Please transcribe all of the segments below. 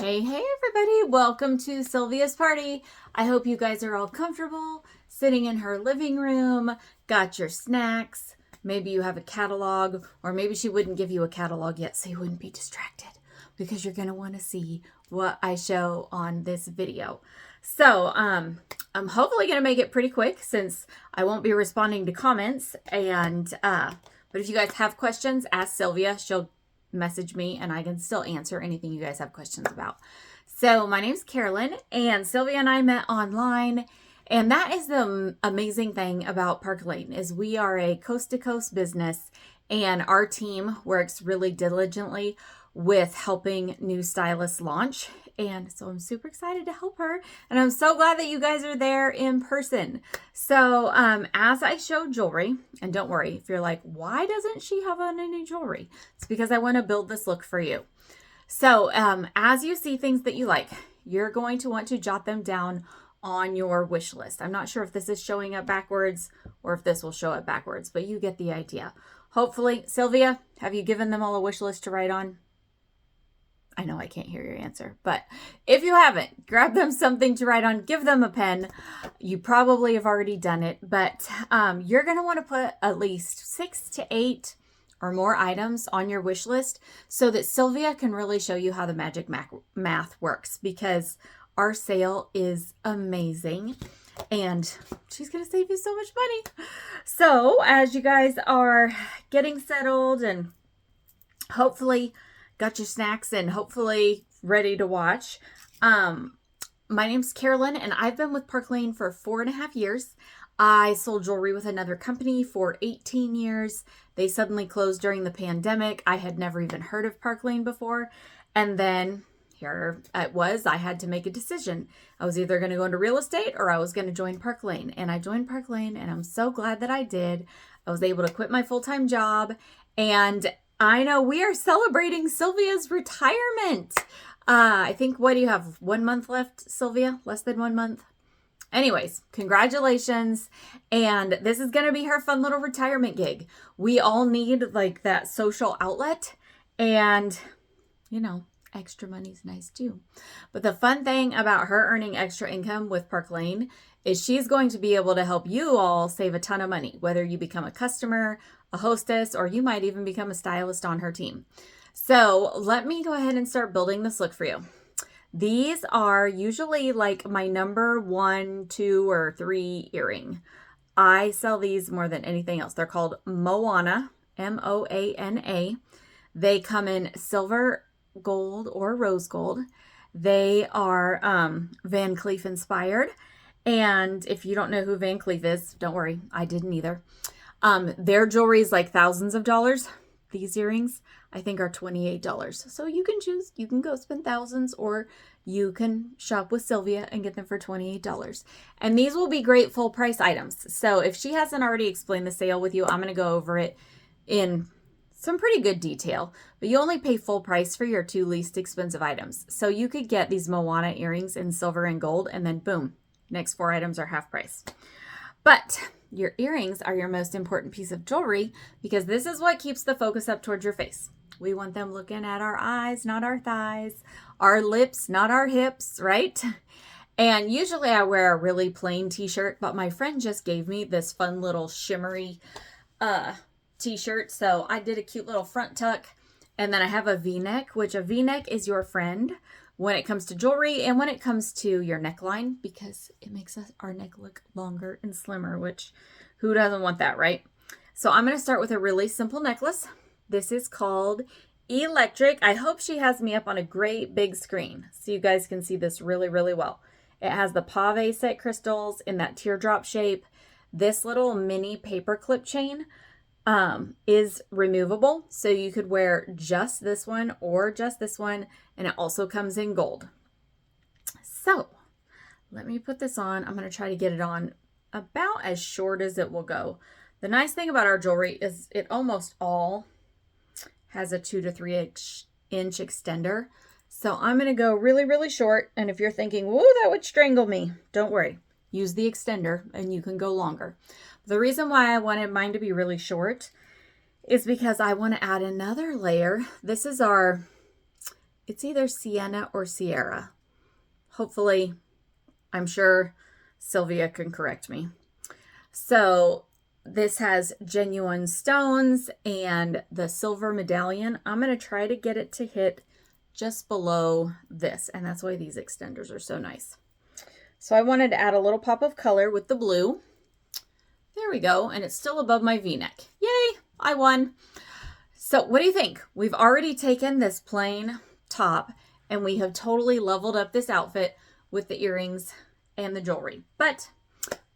Hey everybody, welcome to Sylvia's party. I hope you guys are all comfortable, sitting in her living room, got your snacks, maybe you have a catalog, or maybe she wouldn't give you a catalog yet so you wouldn't be distracted because you're going to want to see what I show on this video. So, I'm hopefully going to make it pretty quick since I won't be responding to comments, but if you guys have questions, ask Sylvia. She'll message me and I can still answer anything you guys have questions about. So my name's Carolyn, and Sylvia and I met online, and that is the amazing thing about Park Lane is we are a coast-to-coast business, and our team works really diligently with helping new stylists launch. And so I'm super excited to help her. And I'm so glad that you guys are there in person. So as I show jewelry, and don't worry, if you're like, why doesn't she have on any jewelry? It's because I want to build this look for you. So as you see things that you like, you're going to want to jot them down on your wish list. I'm not sure if this is showing up backwards or if this will show up backwards, but you get the idea. Hopefully, Sylvia, have you given them all a wish list to write on? I know I can't hear your answer, but if you haven't, grab them something to write on, give them a pen. You probably have already done it, but you're going to want to put at least 6 to 8 or more items on your wish list so that Sylvia can really show you how the magic math works, because our sale is amazing and she's going to save you so much money. So as you guys are getting settled and hopefully got your snacks and hopefully ready to watch. My name's Carolyn, and I've been with Park Lane for 4.5 years. I sold jewelry with another company for 18 years. They suddenly closed during the pandemic. I had never even heard of Park Lane before. And then here it was, I had to make a decision. I was either going to go into real estate or I was going to join Park Lane. And I joined Park Lane, and I'm so glad that I did. I was able to quit my full-time job, and I know we are celebrating Sylvia's retirement. I think, what do you have? 1 month left, Sylvia? Less than 1 month? Anyways, congratulations. And this is going to be her fun little retirement gig. We all need like that social outlet, and extra money's nice too. But the fun thing about her earning extra income with Park Lane is she's going to be able to help you all save a ton of money, whether you become a customer, a hostess, or you might even become a stylist on her team. So let me go ahead and start building this look for you. These are usually like my number 1, 2, or 3 earring. I sell these more than anything else. They're called Moana, M-O-A-N-A. They come in silver, gold, or rose gold. They are Van Cleef inspired. And if you don't know who Van Cleef is, don't worry, I didn't either. Their jewelry is like thousands of dollars. These earrings, I think, are $28. So you can choose. You can go spend thousands, or you can shop with Sylvia and get them for $28. And these will be great full price items. So if she hasn't already explained the sale with you, I'm going to go over it in some pretty good detail. But you only pay full price for your 2 least expensive items. So you could get these Moana earrings in silver and gold, and then boom, next 4 items are half price. But your earrings are your most important piece of jewelry, because this is what keeps the focus up towards your face. We want them looking at our eyes, not our thighs, our lips, not our hips, right? And usually I wear a really plain t-shirt, but my friend just gave me this fun little shimmery t-shirt. So I did a cute little front tuck, and then I have a V-neck, which a V-neck is your friend when it comes to jewelry and when it comes to your neckline, because it makes our neck look longer and slimmer, which who doesn't want that, right? So I'm going to start with a really simple necklace. This is called Electric. I hope she has me up on a great big screen so you guys can see this really, really well. It has the pave set crystals in that teardrop shape. This little mini paper clip chain is removable, so you could wear just this one or just this one, and it also comes in gold. So let me put this on. I'm going to try to get it on about as short as it will go. The nice thing about our jewelry is it almost all has a 2 to 3 inch extender. So I'm going to go really, really short. And if you're thinking, whoa, that would strangle me, don't worry. Use the extender and you can go longer. The reason why I wanted mine to be really short is because I want to add another layer. This is our It's either Sienna or Sierra. Hopefully, I'm sure Sylvia can correct me. So this has genuine stones and the silver medallion. I'm going to try to get it to hit just below this, and that's why these extenders are so nice. So I wanted to add a little pop of color with the blue. There we go, and it's still above my V-neck. Yay, I won. So what do you think? We've already taken this plain top and we have totally leveled up this outfit with the earrings and the jewelry. But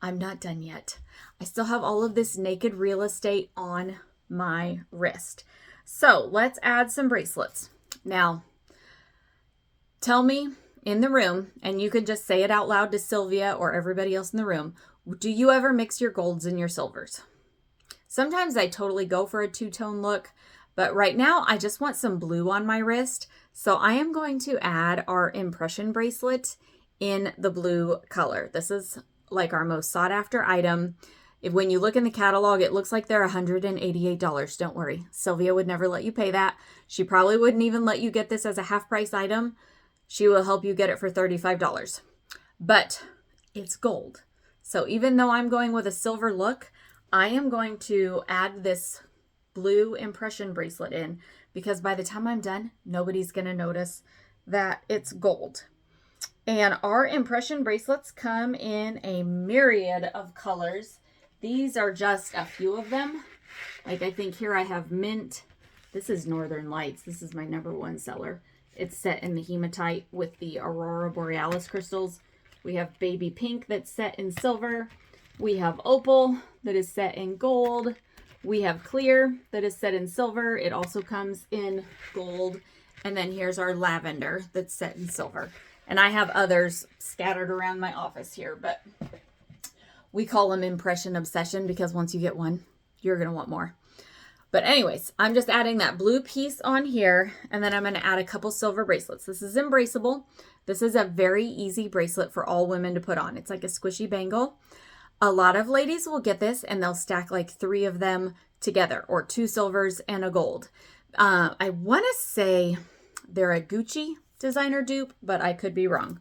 I'm not done yet. I still have all of this naked real estate on my wrist. So let's add some bracelets. Now, tell me in the room, and you could just say it out loud to Sylvia or everybody else in the room, do you ever mix your golds and your silvers? Sometimes I totally go for a two-tone look, but right now I just want some blue on my wrist. So I am going to add our impression bracelet in the blue color. This is like our most sought after item. When you look in the catalog, it looks like they're $188. Don't worry. Sylvia would never let you pay that. She probably wouldn't even let you get this as a half price item. She will help you get it for $35. But it's gold. So even though I'm going with a silver look, I am going to add this blue impression bracelet in because by the time I'm done, nobody's going to notice that it's gold. And our impression bracelets come in a myriad of colors. These are just a few of them. Like I think here I have mint. This is Northern Lights. This is my #1 seller. It's set in the hematite with the Aurora Borealis crystals. We have baby pink that's set in silver. We have opal that is set in gold. We have clear that is set in silver. It also comes in gold. And then here's our lavender that's set in silver. And I have others scattered around my office here, but we call them Impression Obsession because once you get one, you're going to want more. But anyways, I'm just adding that blue piece on here, and then I'm going to add a couple silver bracelets. This is embraceable. This is a very easy bracelet for all women to put on. It's like a squishy bangle. A lot of ladies will get this and they'll stack like 3 of them together, or 2 silvers and a gold. I want to say they're a Gucci designer dupe, but I could be wrong.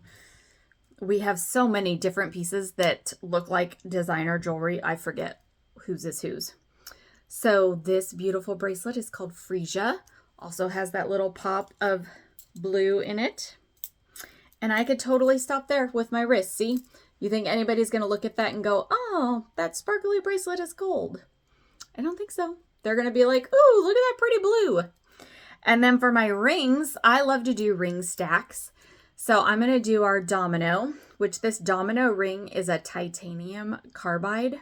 We have so many different pieces that look like designer jewelry. I forget whose is whose. So this beautiful bracelet is called Frisia. Also has that little pop of blue in it. And I could totally stop there with my wrist. See? You think anybody's going to look at that and go, oh, that sparkly bracelet is gold? I don't think so. They're going to be like, ooh, look at that pretty blue. And then for my rings, I love to do ring stacks. So I'm going to do our domino, which this domino ring is a titanium carbide.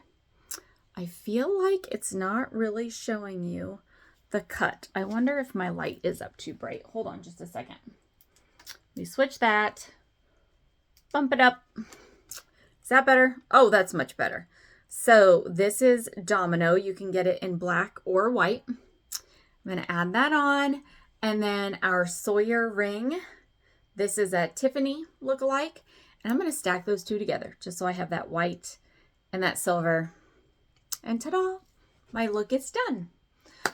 I feel like it's not really showing you the cut. I wonder if my light is up too bright. Hold on just a second. Let me switch that. Bump it up. Is that better? Oh, that's much better. So this is domino. You can get it in black or white. I'm going to add that on. And then our Sawyer ring. This is a Tiffany lookalike. And I'm going to stack those two together just so I have that white and that silver. And ta-da! My look is done.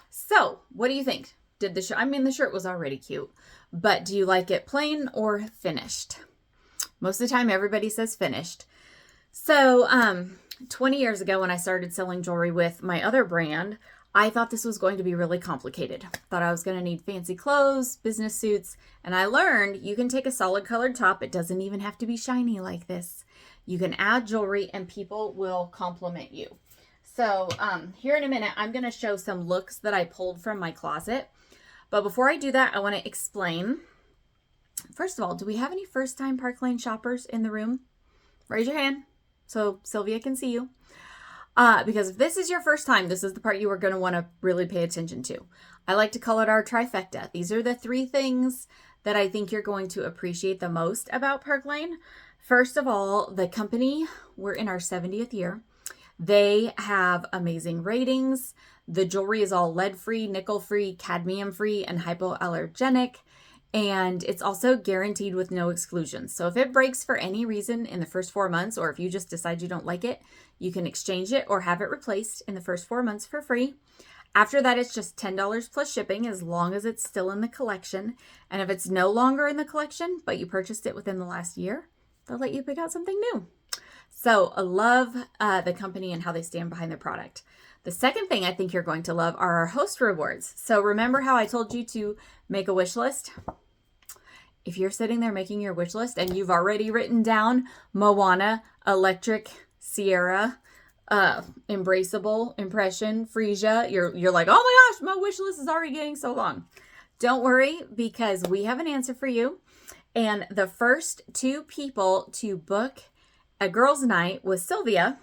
So what do you think? Did the shirt? I mean, the shirt was already cute. But do you like it plain or finished? Most of the time, everybody says finished. So 20 years ago when I started selling jewelry with my other brand, I thought this was going to be really complicated. Thought I was going to need fancy clothes, business suits, and I learned you can take a solid colored top. It doesn't even have to be shiny like this. You can add jewelry and people will compliment you. So here in a minute, I'm going to show some looks that I pulled from my closet. But before I do that, I want to explain. First of all, do we have any first-time Park Lane shoppers in the room? Raise your hand so Sylvia can see you. Because if this is your first time, this is the part you are going to want to really pay attention to. I like to call it our trifecta. These are the 3 things that I think you're going to appreciate the most about Park Lane. First of all, the company, we're in our 70th year. They have amazing ratings. The jewelry is all lead-free, nickel-free, cadmium-free, and hypoallergenic. And it's also guaranteed with no exclusions. So if it breaks for any reason in the first 4 months, or if you just decide you don't like it, you can exchange it or have it replaced in the first 4 months for free. After that, it's just $10 plus shipping as long as it's still in the collection. And if it's no longer in the collection, but you purchased it within the last year, they'll let you pick out something new. So I love the company and how they stand behind their product. The second thing I think you're going to love are our host rewards. So remember how I told you to make a wish list? If you're sitting there making your wish list and you've already written down Moana, Electric, Sierra, Embraceable, Impression, Frisia, you're like, oh my gosh, my wish list is already getting so long. Don't worry, because we have an answer for you. And the first 2 people to book a girls' night with Sylvia,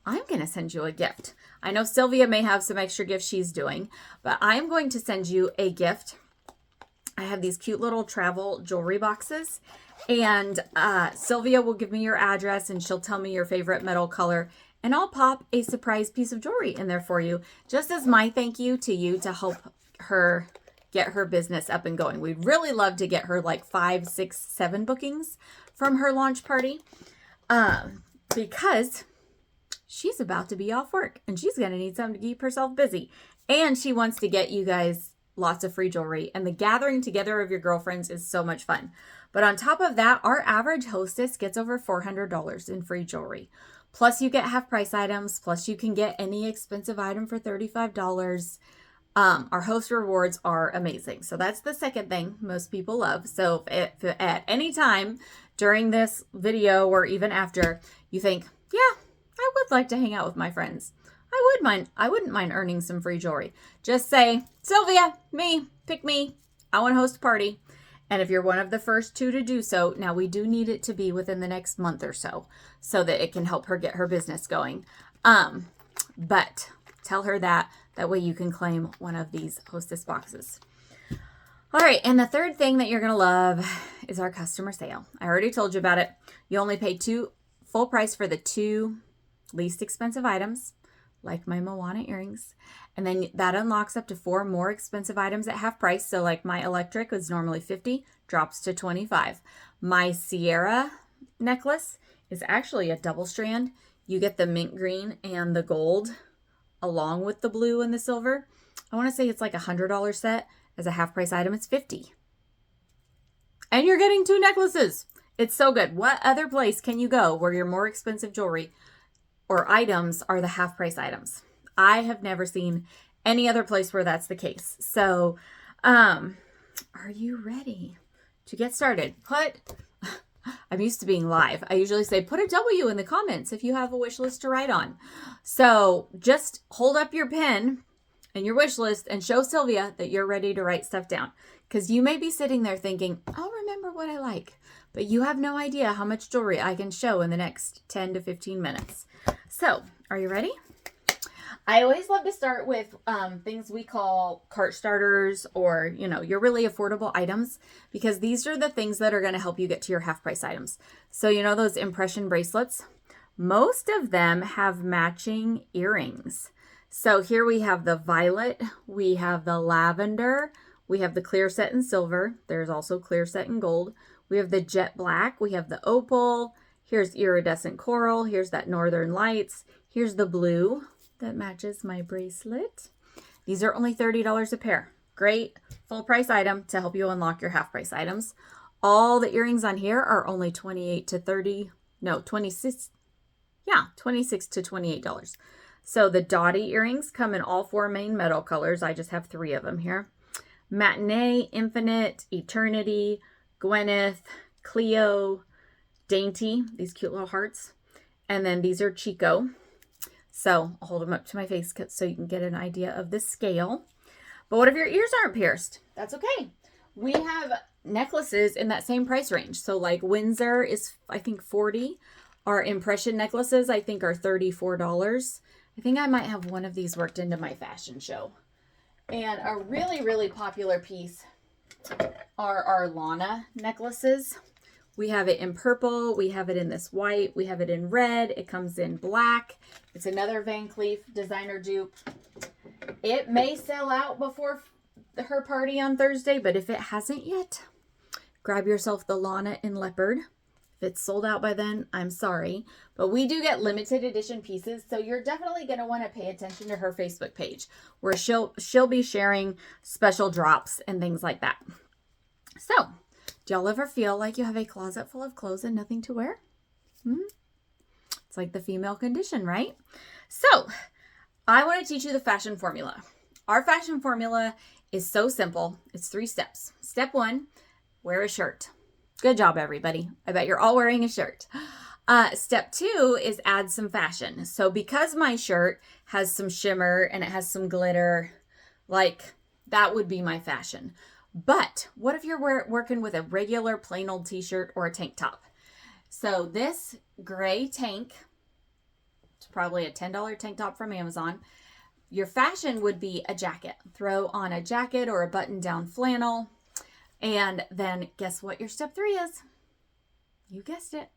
I'm going to send you a gift. I know Sylvia may have some extra gifts she's doing, but I'm going to send you a gift. I have these cute little travel jewelry boxes, and Sylvia will give me your address and she'll tell me your favorite metal color, and I'll pop a surprise piece of jewelry in there for you, just as my thank you to you to help her get her business up and going. We'd really love to get her like 5, 6, 7 bookings from her launch party, because she's about to be off work and she's going to need something to keep herself busy. And she wants to get you guys lots of free jewelry, and the gathering together of your girlfriends is so much fun. But on top of that, our average hostess gets over $400 in free jewelry. Plus you get half price items, plus you can get any expensive item for $35. Our host rewards are amazing. So that's the second thing most people love. So if at any time during this video or even after you think, yeah, I would like to hang out with my friends, I wouldn't mind earning some free jewelry, just say, Sylvia, pick me. I want to host a party. And if you're one of the first 2 to do so, now we do need it to be within the next month or so that it can help her get her business going. But tell her that way you can claim one of these hostess boxes. All right. And the third thing that you're going to love is our customer sale. I already told you about it. You only pay full price for the 2 least expensive items, like my Moana earrings. And then that unlocks up to 4 more expensive items at half price. So like my electric was normally $50, drops to $25. My Sierra necklace is actually a double strand. You get the mint green and the gold along with the blue and the silver. I want to say it's like $100 set. As a half price item, it's $50. And you're getting 2 necklaces. It's so good. What other place can you go where your more expensive jewelry or items are the half price items? I have never seen any other place where that's the case. So, are you ready to get started? I'm used to being live. I usually say, put a W in the comments if you have a wish list to write on. So just hold up your pen and your wish list and show Sylvia that you're ready to write stuff down. Because you may be sitting there thinking, I'll remember what I like, but you have no idea how much jewelry I can show in the next 10 to 15 minutes. So, are you ready? I always love to start with things we call cart starters, or, your really affordable items, because these are the things that are going to help you get to your half price items. So, those impression bracelets, most of them have matching earrings. So here we have the violet, we have the lavender, we have the clear set in silver. There's also clear set in gold. We have the jet black, we have the opal. Here's iridescent coral. Here's that northern lights. Here's the blue that matches my bracelet. These are only $30 a pair. Great full price item to help you unlock your half price items. All the earrings on here are only $26 to $28. So the Dottie earrings come in all 4 main metal colors. I just have 3 of them here. Matinee, Infinite, Eternity, Gwyneth, Cleo, Dainty, these cute little hearts. And then these are Chico. So I'll hold them up to my face so you can get an idea of the scale. But what if your ears aren't pierced? That's okay. We have necklaces in that same price range. So like Windsor is, I think, $40. Our impression necklaces, I think, are $34. I think I might have one of these worked into my fashion show. And a really, really popular piece are our Lana necklaces. We have it in purple. We have it in this white. We have it in red. It comes in black. It's another Van Cleef designer dupe. It may sell out before her party on Thursday, but if it hasn't yet, grab yourself the Lana in leopard. If it's sold out by then, I'm sorry. But we do get limited edition pieces, so you're definitely going to want to pay attention to her Facebook page where she'll be sharing special drops and things like that. So, do y'all ever feel like you have a closet full of clothes and nothing to wear? It's like the female condition, right? So, I want to teach you the fashion formula. Our fashion formula is so simple. It's 3 steps. Step 1, wear a shirt. Good job, everybody. I bet you're all wearing a shirt. Step 2 is add some fashion. So because my shirt has some shimmer and it has some glitter, like that would be my fashion. But what if you're working with a regular plain old t-shirt or a tank top? So this gray tank, it's probably a $10 tank top from Amazon. Your fashion would be a jacket. Throw on a jacket or a button-down flannel. And then guess what your step 3 is? You guessed it.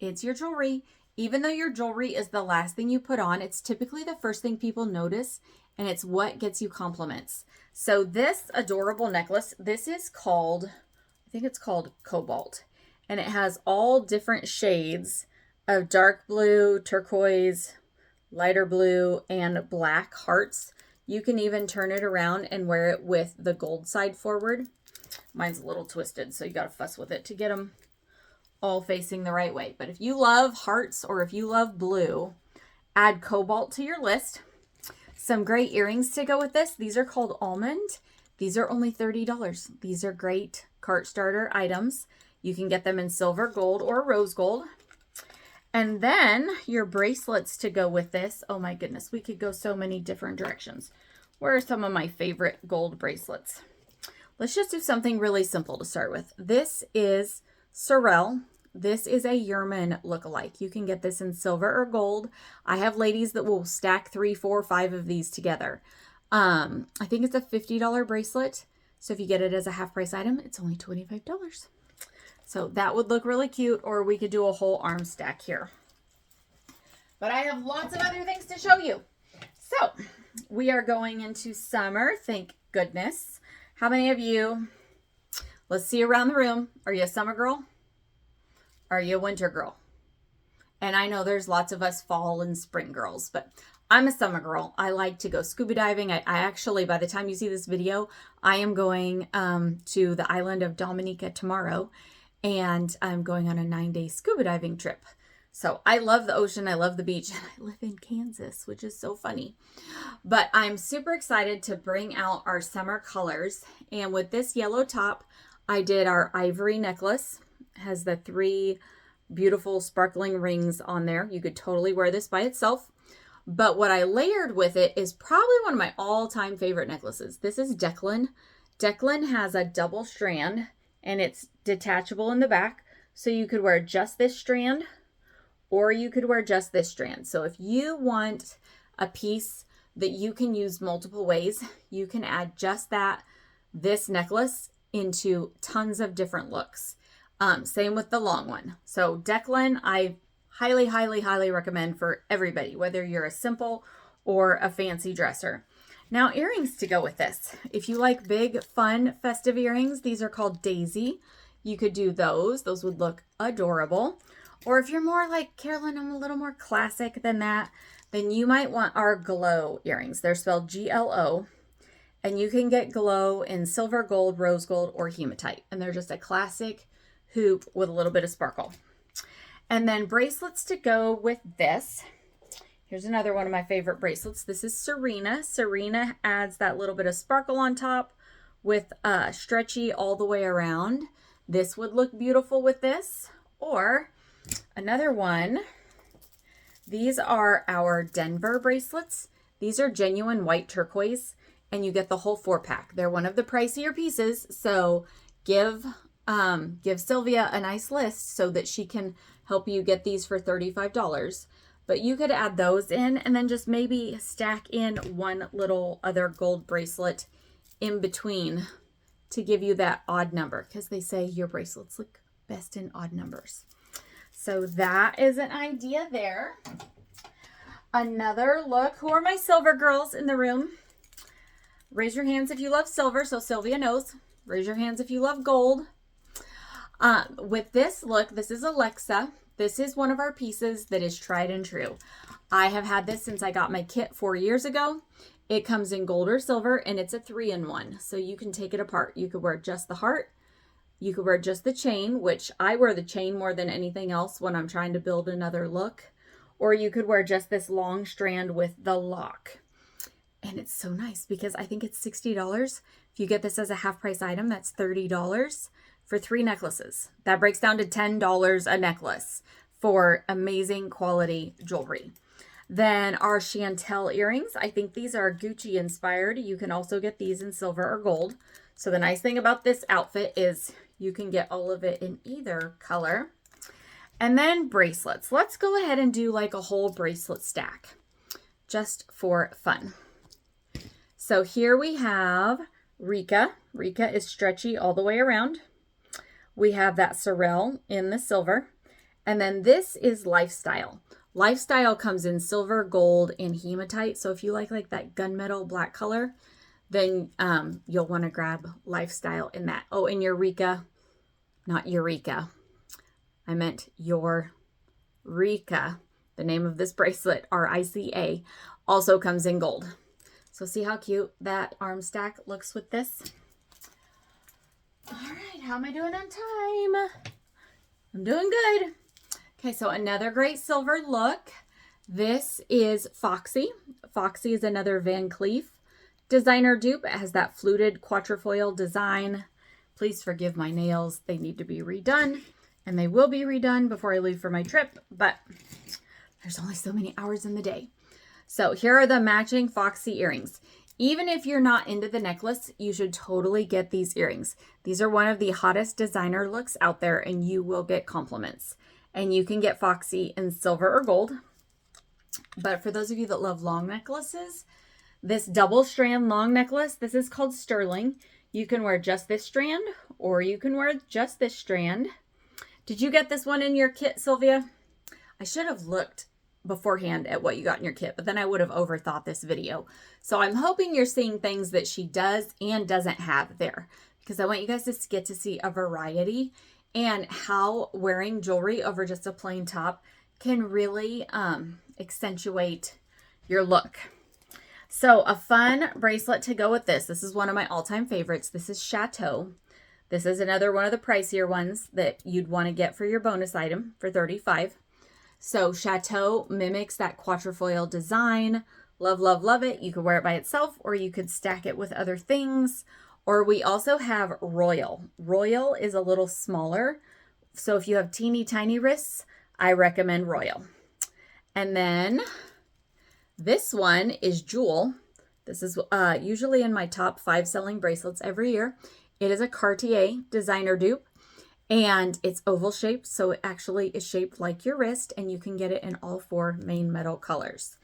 It's your jewelry. Even though your jewelry is the last thing you put on, it's typically the first thing people notice, and it's what gets you compliments. So this adorable necklace, this is called, I think it's called Cobalt. And it has all different shades of dark blue, turquoise, lighter blue, and black hearts. You can even turn it around and wear it with the gold side forward. Mine's a little twisted, so you got to fuss with it to get them all facing the right way. But if you love hearts or if you love blue, add Cobalt to your list. Some great earrings to go with this. These are called Almond. These are only $30. These are great cart starter items. You can get them in silver, gold, or rose gold. And then your bracelets to go with this. Oh my goodness, we could go so many different directions. Where are some of my favorite gold bracelets? Let's just do something really simple to start with. This is Sorel. This is a Yerman lookalike. You can get this in silver or gold. I have ladies that will stack 3, 4, 5 of these together. I think it's a $50 bracelet. So if you get it as a half price item, it's only $25. So that would look really cute, or we could do a whole arm stack here. But I have lots of other things to show you. So we are going into summer, thank goodness. How many of you, let's see around the room, are you a summer girl? Are you a winter girl? And I know there's lots of us fall and spring girls, but I'm a summer girl. I like to go scuba diving. I actually, by the time you see this video, I am going to the island of Dominica tomorrow, and I'm going on a 9-day scuba diving trip. So I love the ocean. I love the beach. And I live in Kansas, which is so funny. But I'm super excited to bring out our summer colors. And with this yellow top, I did our ivory necklace. It has the 3 beautiful sparkling rings on there. You could totally wear this by itself. But what I layered with it is probably one of my all-time favorite necklaces. This is Declan. Declan has a double strand, and it's detachable in the back. So you could wear just this strand, or you could wear just this strand. So if you want a piece that you can use multiple ways, you can add just this necklace into tons of different looks. Same with the long one. So Declan, I highly, highly, highly recommend for everybody, whether you're a simple or a fancy dresser. Now, earrings to go with this. If you like big, fun, festive earrings, these are called Daisy. You could do those. Those would look adorable. Or if you're more like, Carolyn, I'm a little more classic than that, then you might want our Glow earrings. They're spelled G-L-O. And you can get Glow in silver, gold, rose gold, or hematite. And they're just a classic hoop with a little bit of sparkle. And then bracelets to go with this. Here's another one of my favorite bracelets. This is Serena. Serena adds that little bit of sparkle on top with stretchy all the way around. This would look beautiful with this. Or another one, these are our Denver bracelets. These are genuine white turquoise, and you get the whole 4-pack. They're one of the pricier pieces, so give Sylvia a nice list so that she can help you get these for $35. But you could add those in and then just maybe stack in one little other gold bracelet in between to give you that odd number, because they say your bracelets look best in odd numbers. So that is an idea there. Another look. Who are my silver girls in the room? Raise your hands if you love silver, so Sylvia knows. Raise your hands if you love gold. With this look, this is Alexa. This is one of our pieces that is tried and true. I have had this since I got my kit 4 years ago. It comes in gold or silver, and it's a 3-in-1. So you can take it apart. You could wear just the heart. You could wear just the chain, which I wear the chain more than anything else when I'm trying to build another look. Or you could wear just this long strand with the lock. And it's so nice because I think it's $60. If you get this as a half price item, that's $30 for 3 necklaces. That breaks down to $10 a necklace for amazing quality jewelry. Then our Chantel earrings. I think these are Gucci inspired. You can also get these in silver or gold. So the nice thing about this outfit is you can get all of it in either color. And then bracelets. Let's go ahead and do like a whole bracelet stack just for fun. So here we have Rika. Rika is stretchy all the way around. We have that Sorel in the silver. And then this is Lifestyle. Lifestyle comes in silver, gold, and hematite. So if you like that gunmetal black color, then you'll want to grab Lifestyle in that. Oh, and Eureka, not Eureka. I meant Eureka. The name of this bracelet, R-I-C-A, also comes in gold. So see how cute that arm stack looks with this? All right, how am I doing on time? I'm doing good. Okay, so another great silver look. This is Foxy. Foxy is another Van Cleef designer dupe. It has that fluted quatrefoil design. Please forgive my nails. They need to be redone, and they will be redone before I leave for my trip, but there's only so many hours in the day. So here are the matching Foxy earrings. Even if you're not into the necklace, you should totally get these earrings. These are one of the hottest designer looks out there, and you will get compliments. And you can get Foxy in silver or gold. But for those of you that love long necklaces, this double strand long necklace, this is called Sterling. You can wear just this strand, or you can wear just this strand. Did you get this one in your kit, Sylvia? I should have looked beforehand at what you got in your kit, but then I would have overthought this video. So I'm hoping you're seeing things that she does and doesn't have there, because I want you guys to get to see a variety and how wearing jewelry over just a plain top can really accentuate your look. So a fun bracelet to go with this. This is one of my all-time favorites. This is Chateau. This is another one of the pricier ones that you'd want to get for your bonus item for $35. So Chateau mimics that quatrefoil design. Love, love, love it. You could wear it by itself, or you could stack it with other things. Or we also have Royal. Royal is a little smaller. So if you have teeny tiny wrists, I recommend Royal. And then this one is Jewel. This is usually in my top 5 selling bracelets every year. It is a Cartier designer dupe, and it's oval shaped. So it actually is shaped like your wrist, and you can get it in all 4 main metal colors.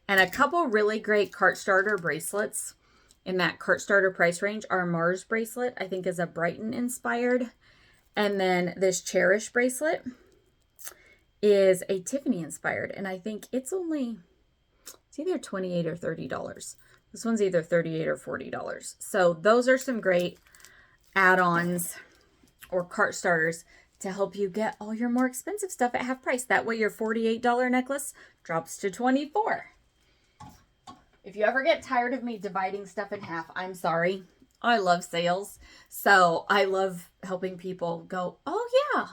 And a couple really great cart starter bracelets in that cart starter price range are Mars bracelet, I think is a Brighton inspired. And then this Cherish bracelet is a Tiffany inspired. And I think it's either $28 or $30. This one's either $38 or $40. So those are some great add-ons or cart starters to help you get all your more expensive stuff at half price. That way your $48 necklace drops to $24. If you ever get tired of me dividing stuff in half, I'm sorry. I love sales. So I love helping people go, oh yeah,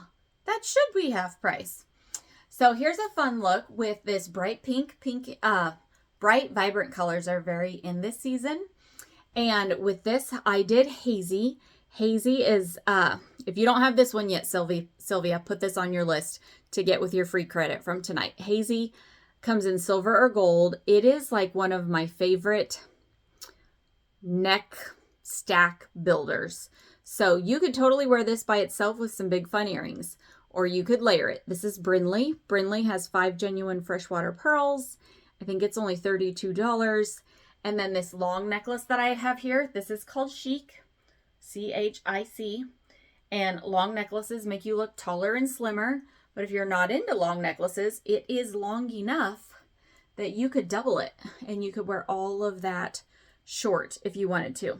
that should be half price. So here's a fun look with this bright pink. Bright, vibrant colors are very in this season. And with this, I did Hazy. Hazy is, if you don't have this one yet, Sylvia, put this on your list to get with your free credit from tonight. Hazy comes in silver or gold. It is like one of my favorite neck stack builders. So you could totally wear this by itself with some big fun earrings, or you could layer it. This is Brinley. Brinley has 5 genuine freshwater pearls. I think it's only $32. And then this long necklace that I have here, this is called Chic, C-H-I-C. And long necklaces make you look taller and slimmer. But if you're not into long necklaces, it is long enough that you could double it and you could wear all of that short if you wanted to.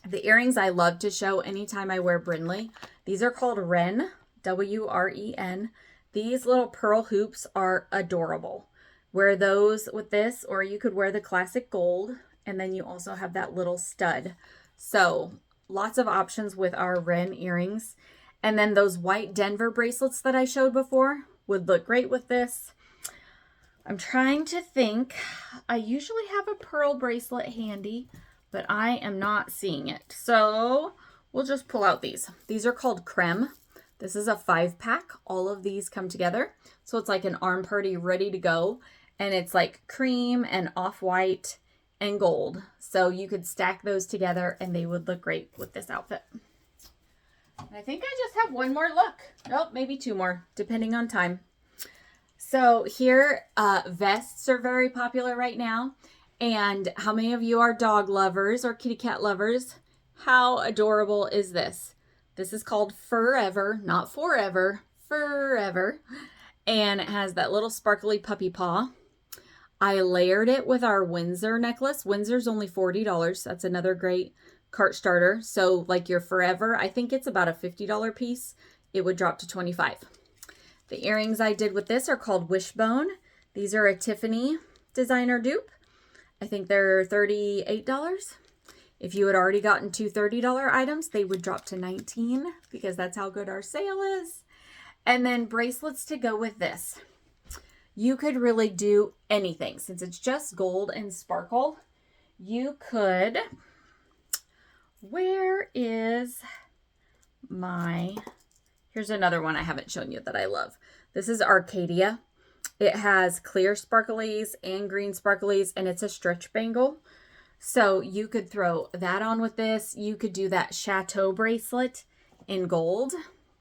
The earrings I love to show anytime I wear Brindley. These are called Wren, W-R-E-N. These little pearl hoops are adorable. Wear those with this, or you could wear the classic gold, and then you also have that little stud. So lots of options with our Wren earrings. And then those white Denver bracelets that I showed before would look great with this. I'm trying to think. I usually have a pearl bracelet handy, but I am not seeing it. So we'll just pull out these. These are called Creme. This is a 5-pack. All of these come together. So it's like an arm party ready to go. And it's like cream and off-white and gold. So you could stack those together and they would look great with this outfit. And I think I just have one more look. Oh, maybe two more, depending on time. So here, vests are very popular right now. And how many of you are dog lovers or kitty cat lovers? How adorable is this? This is called Forever, not Forever, Forever. And it has that little sparkly puppy paw. I layered it with our Windsor necklace. Windsor's only $40. That's another great cart starter. So like your Forever, I think it's about a $50 piece. It would drop to $25. The earrings I did with this are called Wishbone. These are a Tiffany designer dupe. I think they're $38. If you had already gotten two $30 items, they would drop to $19 because that's how good our sale is. And then bracelets to go with this. You could really do anything. Since it's just gold and sparkle, you could... Where is my... Here's another one I haven't shown you that I love. This is Arcadia. It has clear sparklies and green sparklies, and it's a stretch bangle. So you could throw that on with this. You could do that Chateau bracelet in gold.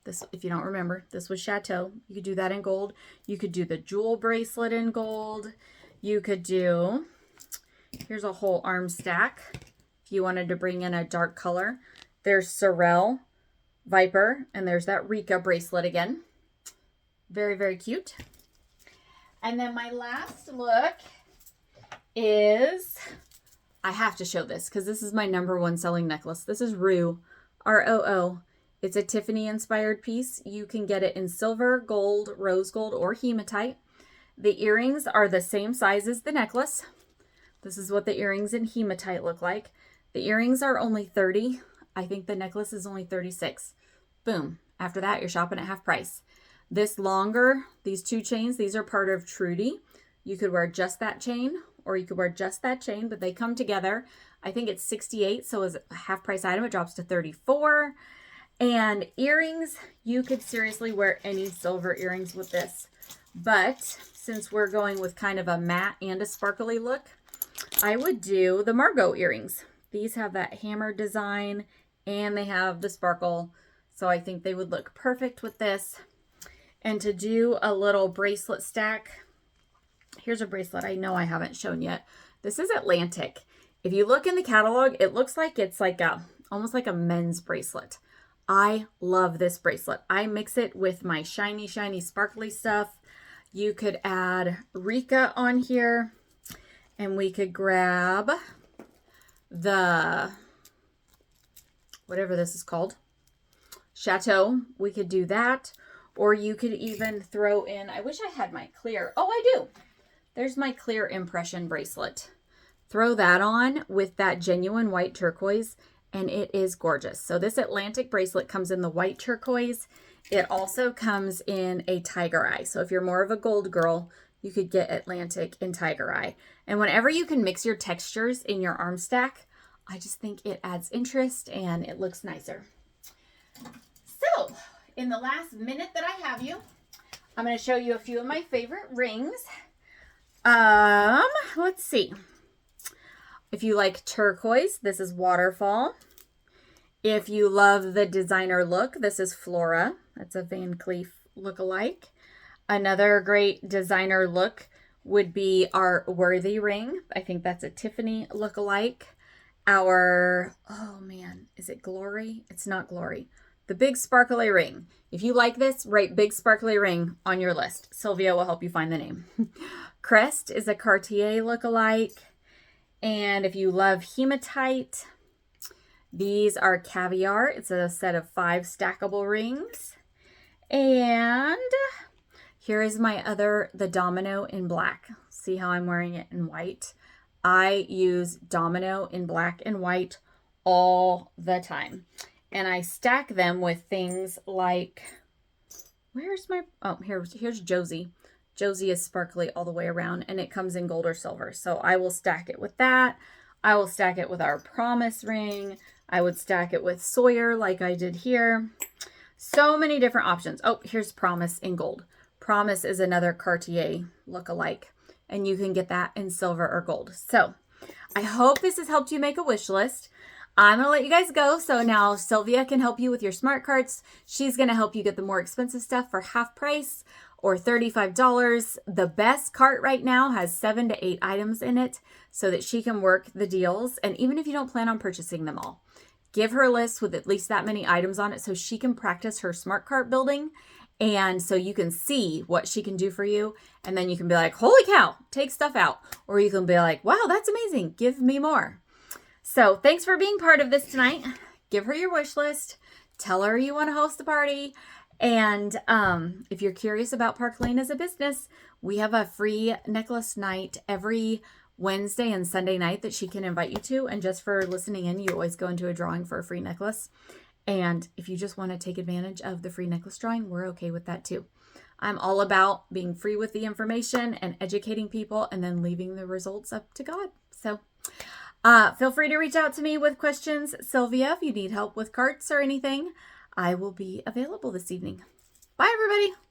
This, if you don't remember, this was Chateau. You could do that in gold. You could do the jewel bracelet in gold. You could do, here's a whole arm stack. If you wanted to bring in a dark color, there's Sorel, Viper, and there's that Rika bracelet again. Very, very cute. And then my last look is, I have to show this because this is my #1 selling necklace. This is Roo, R-O-O. It's a Tiffany inspired piece. You can get it in silver, gold, rose gold, or hematite. The earrings are the same size as the necklace. This is what the earrings in hematite look like. The earrings are only $30. I think the necklace is only $36. Boom. After that, you're shopping at half price. This longer, these two chains, these are part of Trudy. You could wear just that chain, or you could wear just that chain, but they come together. I think it's $68, so as a half price item, it drops to $34. And earrings, you could seriously wear any silver earrings with this. But since we're going with kind of a matte and a sparkly look, I would do the Margot earrings. These have that hammer design and they have the sparkle. So I think they would look perfect with this. And to do a little bracelet stack, here's a bracelet I know I haven't shown yet. This is Atlantic. If you look in the catalog, it looks like it's like almost like a men's bracelet. I love this bracelet. I mix it with my shiny, shiny, sparkly stuff. You could add Rika on here, and we could grab the, whatever this is called, Chateau. We could do that, or you could even throw in, I wish I had my clear. Oh, I do. There's my clear impression bracelet. Throw that on with that genuine white turquoise, and it is gorgeous. So this Atlantic bracelet comes in the white turquoise. It also comes in a tiger eye. So if you're more of a gold girl, you could get Atlantic in tiger eye. And whenever you can mix your textures in your arm stack, I just think it adds interest and it looks nicer. So in the last minute that I have you, I'm going to show you a few of my favorite rings. Let's see. If you like turquoise, this is Waterfall. If you love the designer look, this is Flora. That's a Van Cleef look-alike. Another great designer look would be our Worthy ring. I think that's a Tiffany look-alike. Our, oh man, is it Glory? It's not Glory. The big sparkly ring. If you like this, write big sparkly ring on your list. Sylvia will help you find the name. Crest is a Cartier look-alike. And if you love hematite, These are caviar. It's a set of 5 stackable rings. And here is my other, the domino in black. See how I'm wearing it in white? I use domino in black and white all the time. And I stack them with things like, where's my, oh, here's Josie. Josie is sparkly all the way around, and it comes in gold or silver. So I will stack it with that. I will stack it with our promise ring. I would stack it with Sawyer like I did here. So many different options. Oh, here's promise in gold. Promise is another Cartier look-alike, and you can get that in silver or gold. So I hope this has helped you make a wish list. I'm going to let you guys go. So now Sylvia can help you with your smart carts. She's going to help you get the more expensive stuff for half price or $35. The best cart right now has 7 to 8 items in it so that she can work the deals. And even if you don't plan on purchasing them all, give her a list with at least that many items on it so she can practice her smart cart building. And so you can see what she can do for you. And then you can be like, holy cow, take stuff out. Or you can be like, wow, that's amazing. Give me more. So thanks for being part of this tonight. Give her your wish list. Tell her you want to host a party. And if you're curious about Park Lane as a business, we have a free necklace night every Wednesday and Sunday night that she can invite you to. And just for listening in, you always go into a drawing for a free necklace. And if you just want to take advantage of the free necklace drawing, we're okay with that too. I'm all about being free with the information and educating people and then leaving the results up to God. So feel free to reach out to me with questions. Sylvia, if you need help with carts or anything, I will be available this evening. Bye, everybody.